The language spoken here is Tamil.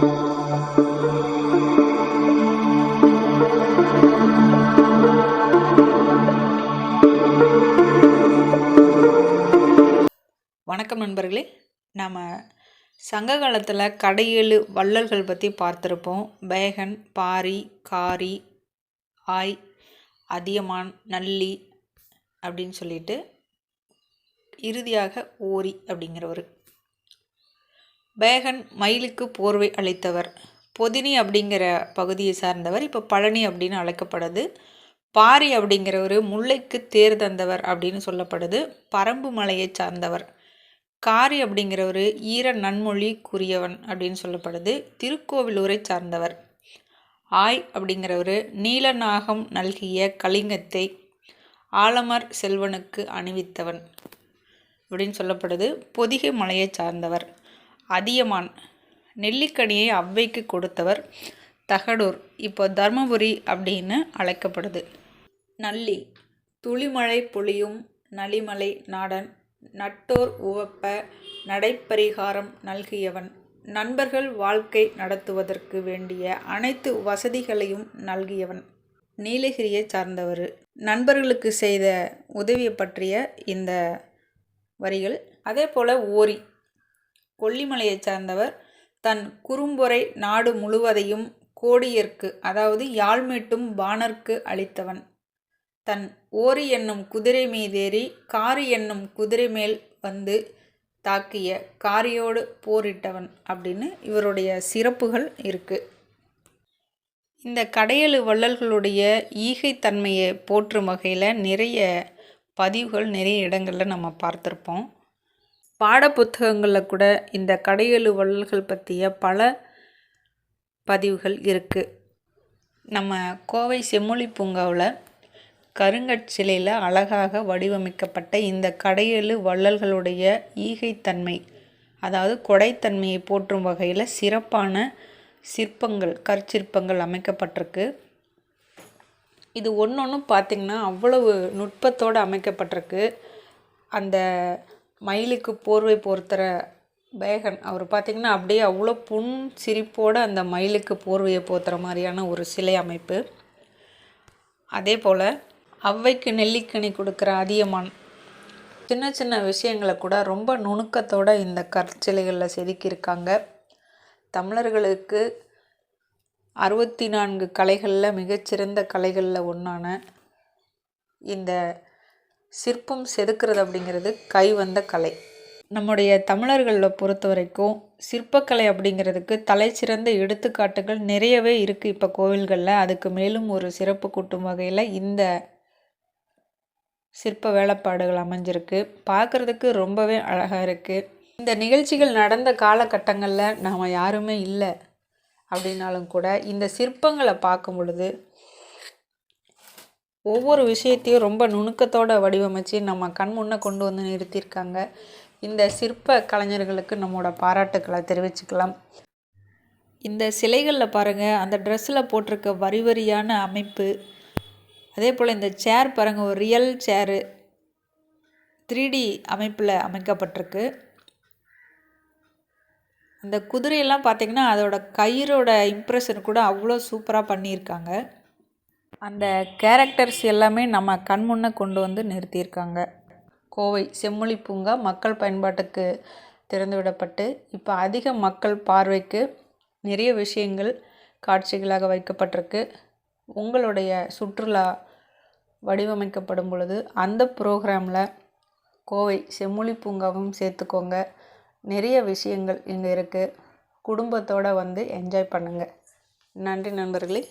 வணக்கம் நண்பர்களே. நாம் சங்க காலத்தில் கடையேழு வள்ளல்கள் பற்றி பார்த்துருப்போம். பேகன், பாரி, காரி, ஆய், அதியமான், நல்லி அப்படின்னு சொல்லிட்டு இறுதியாக ஓரி அப்படிங்கிறவர். பேகன் மயிலுக்கு போர்வை அளித்தவர். பொதினி அப்படிங்கிற பகுதியை சார்ந்தவர். இப்போ பழனி அப்படின்னு அழைக்கப்படுது. பாரி அப்படிங்கிறவர் முல்லைக்கு தேர் தந்தவர் அப்படின்னு சொல்லப்படுது. பரம்பு மலையை சார்ந்தவர். காரி அப்படிங்கிறவர் ஈர நன்மொழிக்குரியவன் அப்படின்னு சொல்லப்படுது. திருக்கோவிலூரை சார்ந்தவர். ஆய் அப்படிங்கிறவர் நீலநாகம் நல்கிய கலிங்கத்தை ஆலமர் செல்வனுக்கு அணிவித்தவன் அப்படின்னு சொல்லப்படுது. பொதிகை மலையை சார்ந்தவர். அதியமான் நெல்லிக்கனியை ஔவைக்கு கொடுத்தவர். தகடூர் இப்போ தர்மபுரி அப்படின்னு அழைக்கப்படுது. நல்லி துளிமழை பொழியும் நலிமலை நாடன், நட்டோர் உவப்ப நடைப்பரிகாரம் நல்கியவன், நண்பர்கள் வாழ்க்கை நடத்துவதற்கு வேண்டிய அனைத்து வசதிகளையும் நல்கியவன். நீலகிரியை சார்ந்தவர். நண்பர்களுக்கு செய்த உதவியை பற்றிய இந்த வரிகள். அதே போல் ஓரி கொல்லிமலையை சார்ந்தவர். தன் குறும்பொறை நாடு முழுவதையும் கோடியர்க்கு, அதாவது யாழ்மீட்டும் பாணர்க்கு அளித்தவன். தன் ஓரி என்னும் குதிரை மீதேறி காரி என்னும் குதிரை மேல் வந்து தாக்கிய காரியோடு போரிட்டவன் அப்படின்னு இவருடைய சிறப்புகள் இருக்குது. இந்த கடையெழு வள்ளல்களுடைய ஈகைத்தன்மையை போற்றும் வகையில் நிறைய பதிவுகள் நிறைய இடங்களில் நம்ம பார்த்துருப்போம். பாடப்புத்தகங்களில் கூட இந்த கடையெழு வள்ளல்கள் பற்றிய பல பதிவுகள் இருக்குது. நம்ம கோவை செம்மொழி பூங்காவில் கருங்கற்சிலையில் அழகாக வடிவமைக்கப்பட்ட இந்த கடையெழு வள்ளல்களுடைய ஈகைத்தன்மை, அதாவது கொடைத்தன்மையை போற்றும் வகையில் சிறப்பான சிற்பங்கள், கற்சிற்பங்கள் அமைக்கப்பட்டிருக்கு. இது ஒன்று பார்த்திங்கன்னா அவ்வளவு நுட்பத்தோடு அமைக்கப்பட்டிருக்கு. அந்த மயிலுக்கு போர்வை போர்த்துற பேகன் அவர் பார்த்திங்கன்னா அப்படியே அவ்வளோ புன் சிரிப்போடு அந்த மயிலுக்கு போர்வையை போர்த்துற மாதிரியான ஒரு சிலை அமைப்பு. அதே போல் ஔவைக்கு நெல்லிக்கனி கொடுக்குற அதியமான், சின்ன சின்ன விஷயங்களை கூட ரொம்ப நுணுக்கத்தோடு இந்த கற்சிலைகளில் செதுக்கியிருக்காங்க. தமிழர்களுக்கு 64 கலைகளில் மிகச்சிறந்த கலைகளில் ஒன்றான இந்த சிற்பம் செதுக்கிறது அப்படிங்கிறது கைவந்த கலை. நம்முடைய தமிழர்களில் பொறுத்த வரைக்கும் சிற்பக்கலை அப்படிங்கிறதுக்கு தலைச்சிறந்த எடுத்துக்காட்டுகள் நிறையவே இருக்குது. இப்போ கோவில்களில் அதுக்கு மேலும் ஒரு சிறப்பு கூட்டும் வகையில் இந்த சிற்ப வேலைப்பாடுகள் அமைஞ்சிருக்கு. பார்க்குறதுக்கு ரொம்பவே அழகாக இருக்குது. இந்த நிகழ்ச்சிகள் நடந்த காலகட்டங்களில் நாம் யாருமே இல்லை அப்படின்னாலும் கூட இந்த சிற்பங்களை பார்க்கும் பொழுது ஒவ்வொரு விஷயத்தையும் ரொம்ப நுணுக்கத்தோடு வடிவமைச்சு நம்ம கண் முன்னே கொண்டு வந்து நிறுத்தியிருக்காங்க. இந்த சிற்ப கலைஞர்களுக்கு நம்மளோட பாராட்டுக்களை தெரிவிச்சுக்கலாம். இந்த சிலைகளில் பாருங்கள், அந்த ட்ரெஸ்ஸில் போட்டிருக்க வரி வரியான அமைப்பு. அதே போல் இந்த சேர் பாருங்கள், ஒரு ரியல் சேரு 3D அமைப்பில் அமைக்கப்பட்டிருக்கு. அந்த குதிரையெல்லாம் பார்த்திங்கன்னா அதோட கயிறோட இம்ப்ரெஷன் கூட அவ்வளோ சூப்பராக பண்ணியிருக்காங்க. அந்த கேரக்டர்ஸ் எல்லாமே நம்ம கண் முன்னே கொண்டு வந்து நிறுத்தியிருக்காங்க. கோவை செம்மொழி பூங்கா மக்கள் பயன்பாட்டுக்கு திறந்துவிடப்பட்டு இப்போ அதிக மக்கள் பார்வைக்கு நிறைய விஷயங்கள் காட்சிகளாக வைக்கப்பட்டிருக்கு. உங்களுடைய சுற்றுலா வடிவமைக்கப்படும் பொழுது அந்த ப்ரோக்ராமில் கோவை செம்மொழி பூங்காவும் சேர்த்துக்கோங்க. நிறைய விஷயங்கள் இங்கே இருக்குது. குடும்பத்தோடு வந்து என்ஜாய் பண்ணுங்கள். நன்றி நண்பர்களே.